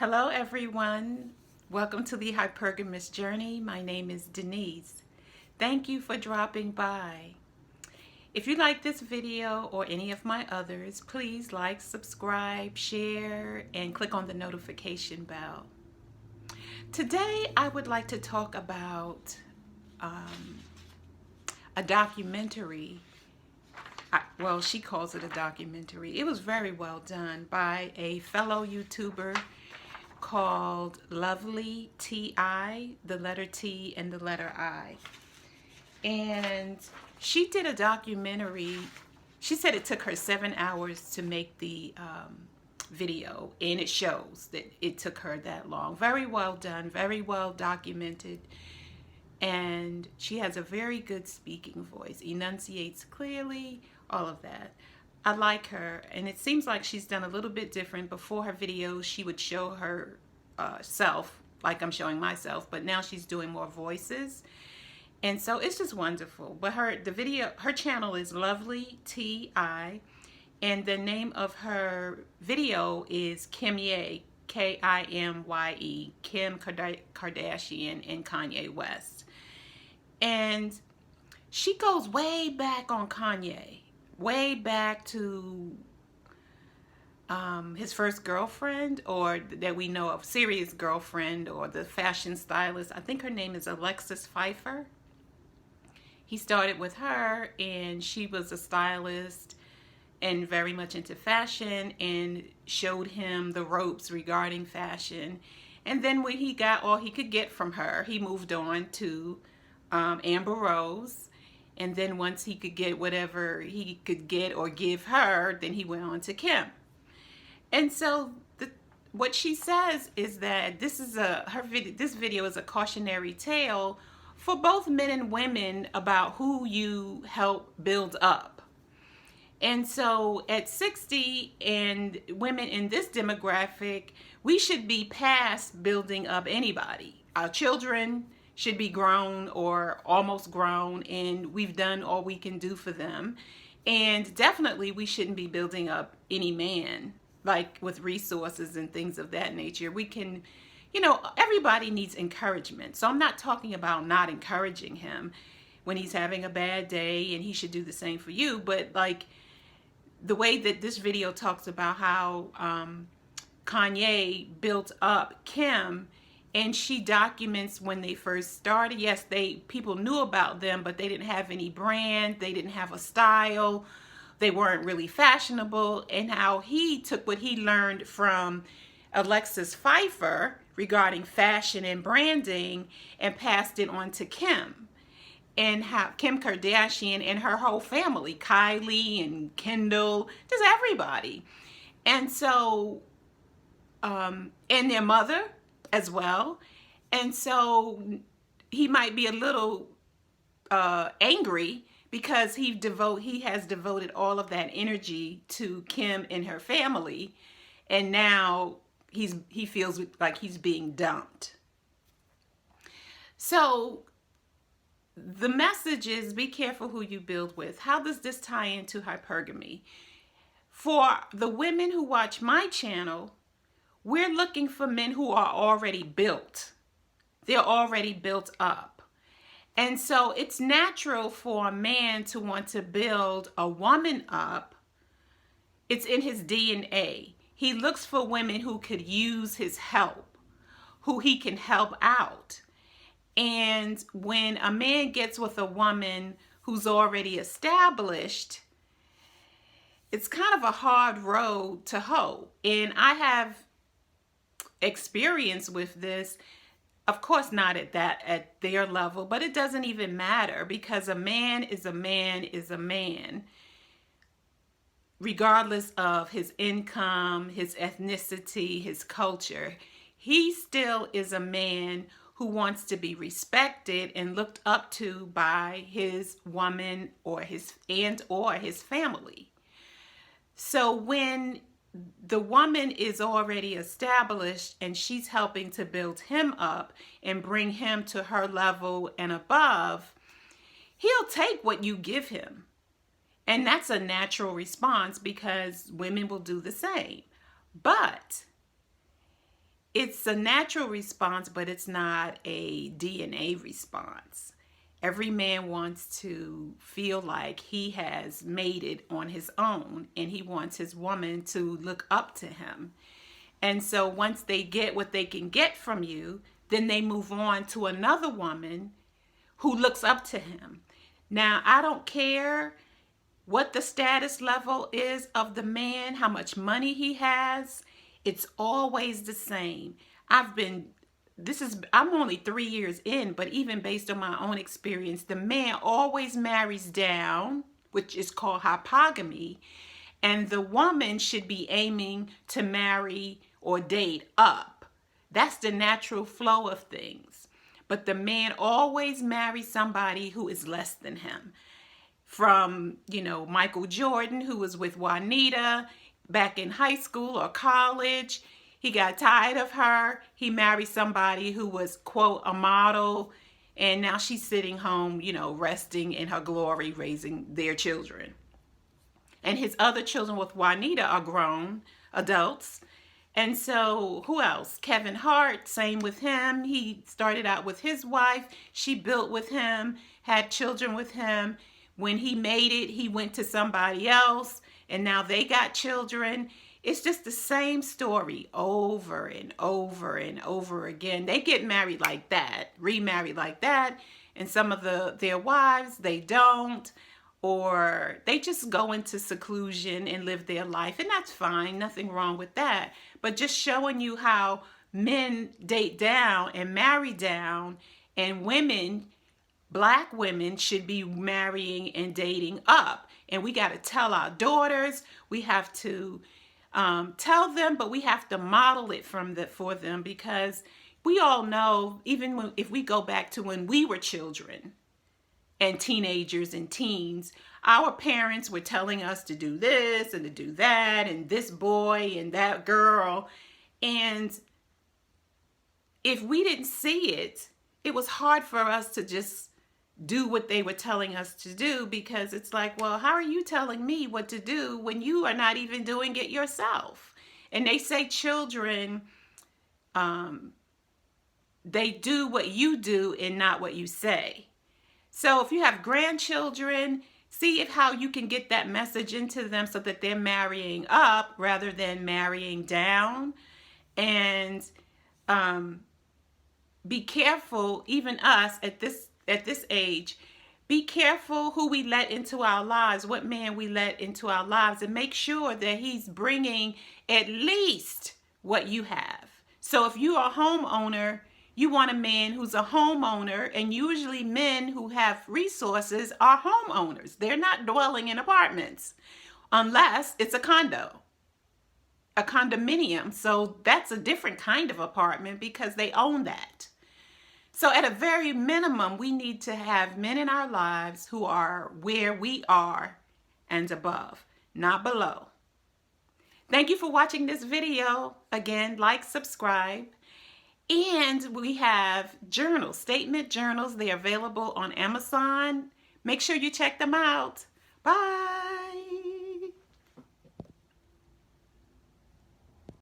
Hello everyone. Welcome to the Hypergamous Journey. My name is Denise. Thank you for dropping by. If you like this video or any of my others, please like, subscribe, share, and click on the notification bell. Today I would like to talk about a documentary. Well, she calls it a documentary. It was very well done by a fellow YouTuber called Lovely T.I., the letter T and the letter I. And she did a documentary. She said it took her 7 hours to make the video, and it shows that it took her that long. Very well done, very well documented. And she has a very good speaking voice, enunciates clearly, all of that. I like her, and it seems like she's done a little bit different. Before her videos, she would show her self, like I'm showing myself, but now she's doing more voices, and so it's just wonderful. But her channel is Lovely T.I., and the name of her video is Kimye, K-I-M-Y-E, Kim Kardashian and Kanye West. And she goes way back on Kanye, way back to his first girlfriend, or that we know of, serious girlfriend, or the fashion stylist. I think her name is Alexis Pfeiffer. He started with her, and she was a stylist and very much into fashion, and showed him the ropes regarding fashion. And then when he got all he could get from her, he moved on to Amber Rose. And then once he could get whatever he could get or give her, then he went on to Kim. And so what she says is that this video is a cautionary tale for both men and women about who you help build up. And so at 60, and women in this demographic, we should be past building up anybody. Our children should be grown or almost grown, and we've done all we can do for them. And definitely we shouldn't be building up any man, like with resources and things of that nature. We can, everybody needs encouragement. So I'm not talking about not encouraging him when he's having a bad day, and he should do the same for you. But like the way that this video talks about how Kanye built up Kim, and she documents when they first started. Yes, people knew about them, but they didn't have any brand. They didn't have a style. They weren't really fashionable. And how he took what he learned from Alexis Pfeiffer regarding fashion and branding and passed it on to Kim. And how Kim Kardashian and her whole family, Kylie and Kendall, just everybody. And so, and their mother as well. And so he might be a little angry because he has devoted all of that energy to Kim and her family, and now he feels like he's being dumped. So the message is, be careful who you build with. How does this tie into hypergamy? For the women who watch my channel, we're looking for men who are already built. They're already built up. And so it's natural for a man to want to build a woman up. It's in his DNA. He looks for women who could use his help, who he can help out. And when a man gets with a woman who's already established, it's kind of a hard road to hoe. And I have experience with this, of course not at their level, but it doesn't even matter, because a man is a man is a man, regardless of his income, his ethnicity, his culture. He still is a man who wants to be respected and looked up to by his woman or his family. So when the woman is already established and she's helping to build him up and bring him to her level and above, he'll take what you give him. And that's a natural response, because women will do the same. But It's a natural response, but it's not a DNA response. Every man wants to feel like he has made it on his own, and he wants his woman to look up to him. And so once they get what they can get from you, then they move on to another woman who looks up to him. Now, I don't care what the status level is of the man, how much money he has. It's always the same. I'm only 3 years in, but even based on my own experience, the man always marries down, which is called hypergamy, and the woman should be aiming to marry or date up. That's the natural flow of things. But the man always marries somebody who is less than him. From, Michael Jordan, who was with Juanita back in high school or college. He got tired of her. He married somebody who was, quote, a model. And now she's sitting home, resting in her glory, raising their children. And his other children with Juanita are grown adults. And so who else? Kevin Hart, same with him. He started out with his wife. She built with him, had children with him. When he made it, he went to somebody else, and now they got children. It's just the same story over and over and over again. They get married like that, remarried like that, and some of their wives, they don't, or they just go into seclusion and live their life, and that's fine, nothing wrong with that. But just showing you how men date down and marry down, and women, Black women, should be marrying and dating up. And we got to tell our daughters, we have to tell them, but we have to model it for them, because we all know, even if we go back to when we were children and teenagers and teens, our parents were telling us to do this and to do that, and this boy and that girl. And if we didn't see it, it was hard for us to just do what they were telling us to do, because it's like, well, how are you telling me what to do when you are not even doing it yourself? And they say children, they do what you do and not what you say. So if you have grandchildren, see how you can get that message into them so that they're marrying up rather than marrying down. And be careful, even us at this age, be careful who we let into our lives, what man we let into our lives, and make sure that he's bringing at least what you have. So if you are a homeowner, you want a man who's a homeowner, and usually men who have resources are homeowners. They're not dwelling in apartments unless it's a condominium. So that's a different kind of apartment because they own that. So at a very minimum, we need to have men in our lives who are where we are and above, not below. Thank you for watching this video. Again, like, subscribe. And we have journals, statement journals. They're available on Amazon. Make sure you check them out. Bye.